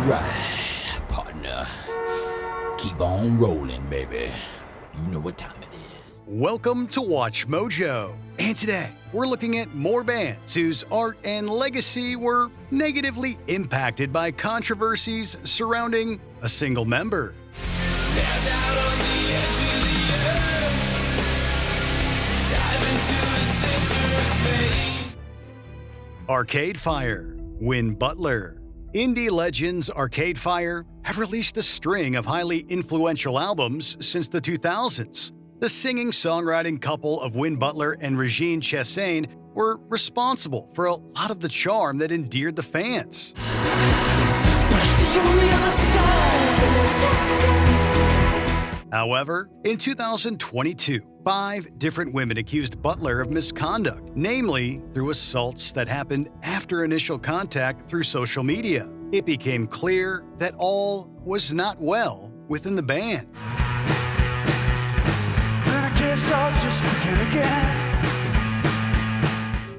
Alright, partner. Keep on rolling, baby. You know what time it is. Welcome to Watch Mojo. And today, we're looking at more bands whose art and legacy were negatively impacted by controversies surrounding a single member. Stand out on the edge of the earth. Dive into the center of fate. Arcade Fire, Win Butler. Indie legends Arcade Fire have released a string of highly influential albums since the 2000s. The singing-songwriting couple of Win Butler and Regine Chassagne were responsible for a lot of the charm that endeared the fans. However, in 2022, 5 different women accused Butler of misconduct, namely through assaults that happened after initial contact through social media. It became clear that all was not well within the band.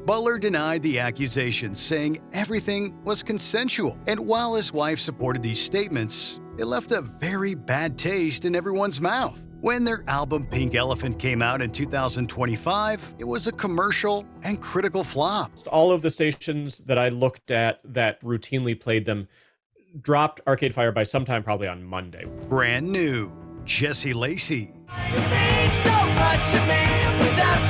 Butler denied the accusations, saying everything was consensual, and while his wife supported these statements, it left a very bad taste in everyone's mouth. When their album Pink Elephant came out in 2025, it was a commercial and critical flop. All of the stations that I looked at that routinely played them dropped Arcade Fire by sometime probably on Monday. Brand new, Jesse Lacey. You mean so much to me without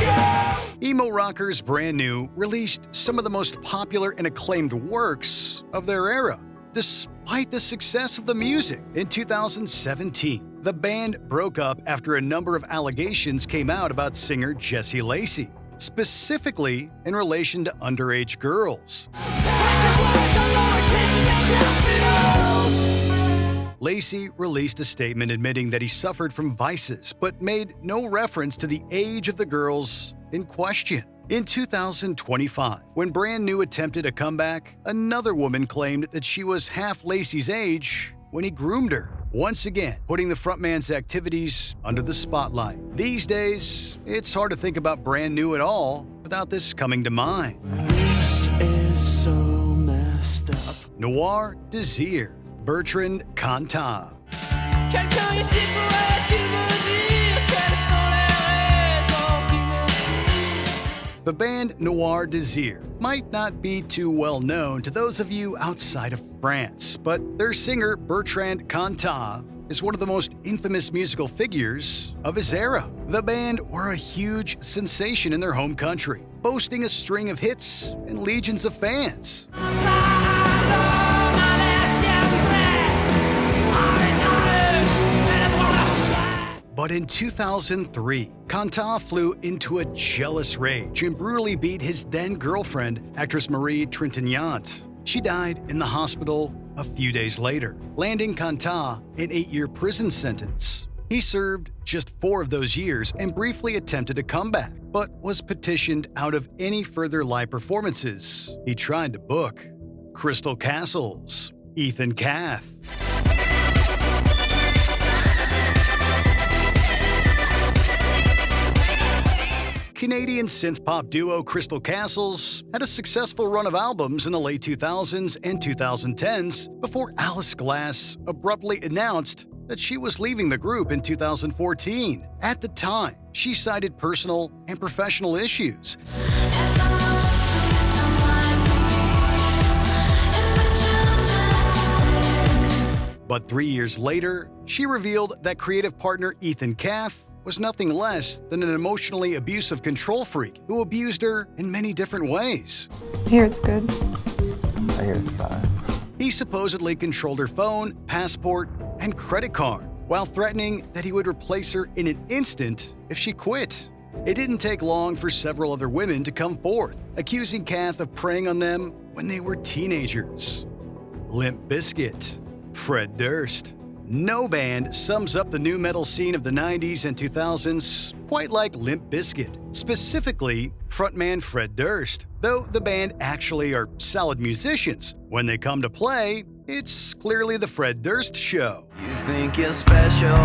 you. Emo rockers Brand New released some of the most popular and acclaimed works of their era. Despite the success of the music, in 2017, the band broke up after a number of allegations came out about singer Jesse Lacey, specifically in relation to underage girls. Lacey released a statement admitting that he suffered from vices, but made no reference to the age of the girls in question. In 2025, when Brand New attempted a comeback, another woman claimed that she was half Lacey's age when he groomed her, once again putting the frontman's activities under the spotlight. These days, it's hard to think about Brand New at all without this coming to mind. This is so messed up. Noir Deir, Bertrand Cantat. The band Noir Deir might not be too well known to those of you outside of France, but their singer Bertrand Cantat is one of the most infamous musical figures of his era. The band were a huge sensation in their home country, boasting a string of hits and legions of fans. But in 2003, Cantat flew into a jealous rage and brutally beat his then-girlfriend, actress Marie Trintignant. She died in the hospital a few days later, landing Cantat an 8-year prison sentence. He served just 4 of those years and briefly attempted a comeback, but was petitioned out of any further live performances he tried to book. Crystal Castles, Ethan Cath. Canadian synth-pop duo Crystal Castles had a successful run of albums in the late 2000s and 2010s before Alice Glass abruptly announced that she was leaving the group in 2014. At the time, she cited personal and professional issues. But 3 years later, she revealed that creative partner Ethan Cath was nothing less than an emotionally abusive control freak who abused her in many different ways. I hear it's good. I hear it's fine. He supposedly controlled her phone, passport, and credit card, while threatening that he would replace her in an instant if she quit. It didn't take long for several other women to come forth, accusing Cath of preying on them when they were teenagers. Limp Biscuit, Fred Durst. No band sums up the nu metal scene of the 90s and 2000s quite like Limp Bizkit, specifically frontman Fred Durst. Though the band actually are solid musicians, when they come to play, it's clearly the Fred Durst show. You think you're special,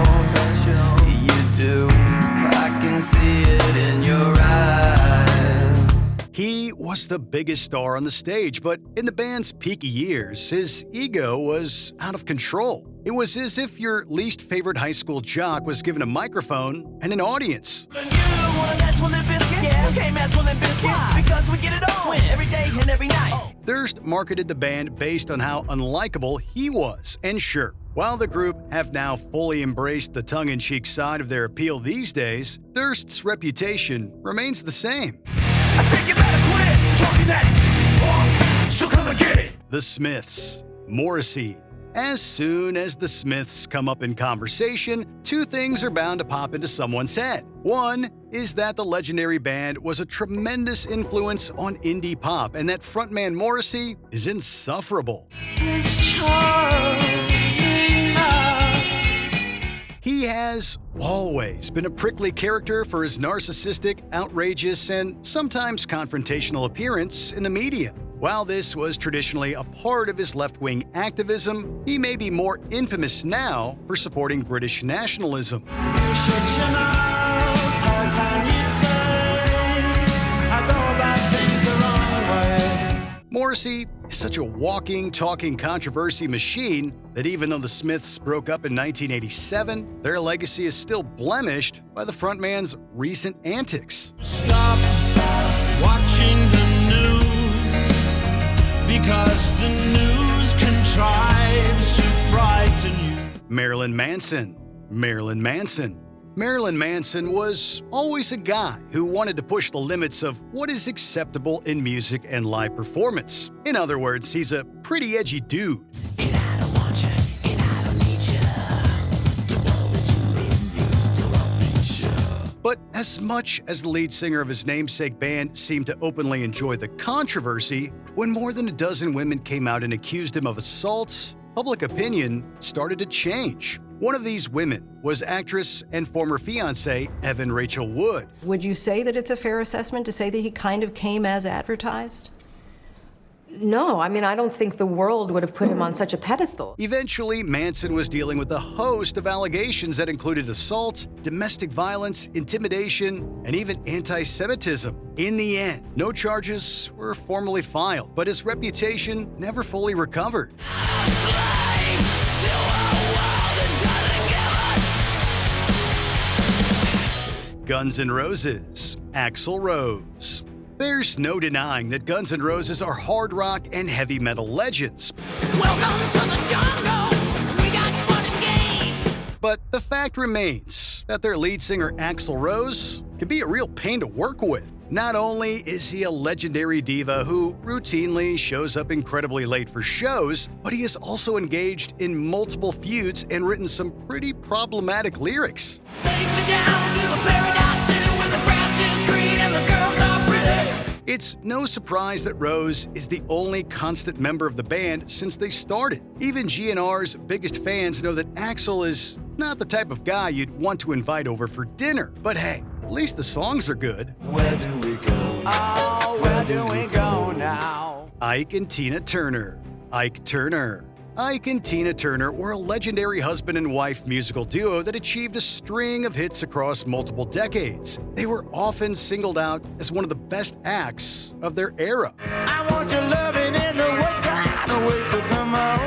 you do. I can see it in your eyes. He was the biggest star on the stage, but in the band's peaky years, his ego was out of control. It was as if your least favorite high school jock was given a microphone and an audience. You wanna mess with Limp Biscuit? Yeah, you can't mess with Limp Biscuit. Why? Because we get it on every day and every night. Durst marketed the band based on how unlikable he was, and sure, while the group have now fully embraced the tongue-in-cheek side of their appeal these days, Durst's reputation remains the same. I think you better quit talking that. So come and get it. The Smiths, Morrissey. As soon as the Smiths come up in conversation, two things are bound to pop into someone's head. One is that the legendary band was a tremendous influence on indie pop, and that frontman Morrissey is insufferable. He has always been a prickly character for his narcissistic, outrageous, and sometimes confrontational appearance in the media. While this was traditionally a part of his left-wing activism, he may be more infamous now for supporting British nationalism. Morrissey is such a walking, talking controversy machine that even though the Smiths broke up in 1987, their legacy is still blemished by the frontman's recent antics. Stop watching the news, because the news contrives to frighten you. Marilyn Manson. Marilyn Manson. Marilyn Manson was always a guy who wanted to push the limits of what is acceptable in music and live performance. In other words, he's a pretty edgy dude. And I don't want you, and I don't need you. The world that you live is still a picture. But as much as the lead singer of his namesake band seemed to openly enjoy the controversy, when more than a dozen women came out and accused him of assaults, public opinion started to change. One of these women was actress and former fiancé Evan Rachel Wood. Would you say that it's a fair assessment to say that he kind of came as advertised? No, I mean, I don't think the world would have put him on such a pedestal. Eventually, Manson was dealing with a host of allegations that included assaults, domestic violence, intimidation, and even anti-Semitism. In the end, no charges were formally filed, but his reputation never fully recovered. Guns N' Roses, Axl Rose. There's no denying that Guns N' Roses are hard rock and heavy metal legends. Welcome to the jungle. We got fun and games. But the fact remains that their lead singer Axl Rose can be a real pain to work with. Not only is he a legendary diva who routinely shows up incredibly late for shows, but he is also engaged in multiple feuds and written some pretty problematic lyrics. Take me down to a paradise city where the grass is green and the girls are pretty. It's no surprise that Rose is the only constant member of the band since they started. Even GNR's biggest fans know that Axl is not the type of guy you'd want to invite over for dinner. But hey, at least the songs are good. Where do we go? Oh, where do we go now? Ike and Tina Turner. Ike Turner. Ike and Tina Turner were a legendary husband and wife musical duo that achieved a string of hits across multiple decades. They were often singled out as one of the best acts of their era. I want your loving in the West kind of way, so come on,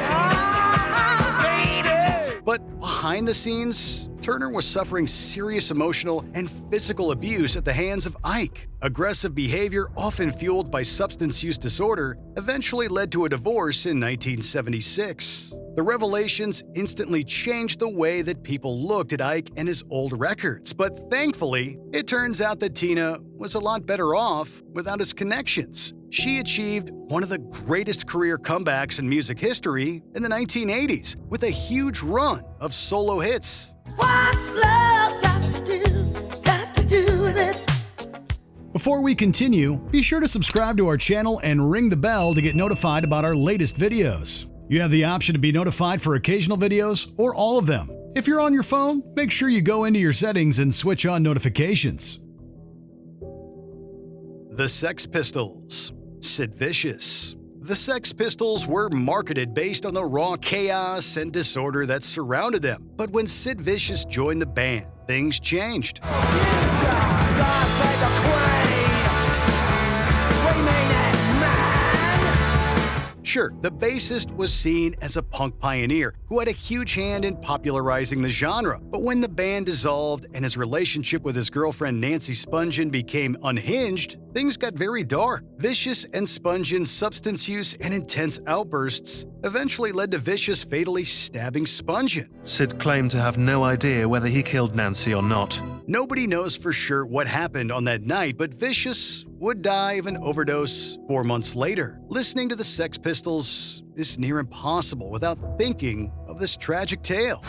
baby. But behind the scenes, Turner was suffering serious emotional and physical abuse at the hands of Ike. Aggressive behavior, often fueled by substance use disorder, eventually led to a divorce in 1976. The revelations instantly changed the way that people looked at Ike and his old records, but thankfully, it turns out that Tina was a lot better off without his connections. She achieved one of the greatest career comebacks in music history in the 1980s with a huge run of solo hits. What's love got to do with it? Before we continue, be sure to subscribe to our channel and ring the bell to get notified about our latest videos. You have the option to be notified for occasional videos or all of them. If you're on your phone, make sure you go into your settings and switch on notifications. The Sex Pistols. Sid Vicious. The Sex Pistols were marketed based on the raw chaos and disorder that surrounded them. But when Sid Vicious joined the band, things changed. God save the Queen. We mean Sure, the bassist was seen as a punk pioneer who had a huge hand in popularizing the genre, but when the band dissolved and his relationship with his girlfriend Nancy Spungen became unhinged, things got very dark. Vicious and Spungen's substance use and intense outbursts eventually led to Vicious fatally stabbing Spungen. Sid claimed to have no idea whether he killed Nancy or not. Nobody knows for sure what happened on that night, but Vicious would die of an overdose 4 months later. Listening to the Sex Pistols is near impossible without thinking of this tragic tale.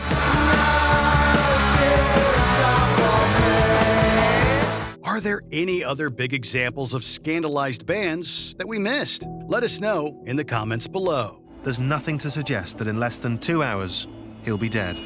Are there any other big examples of scandalized bands that we missed? Let us know in the comments below. There's nothing to suggest that in less than 2 hours, he'll be dead.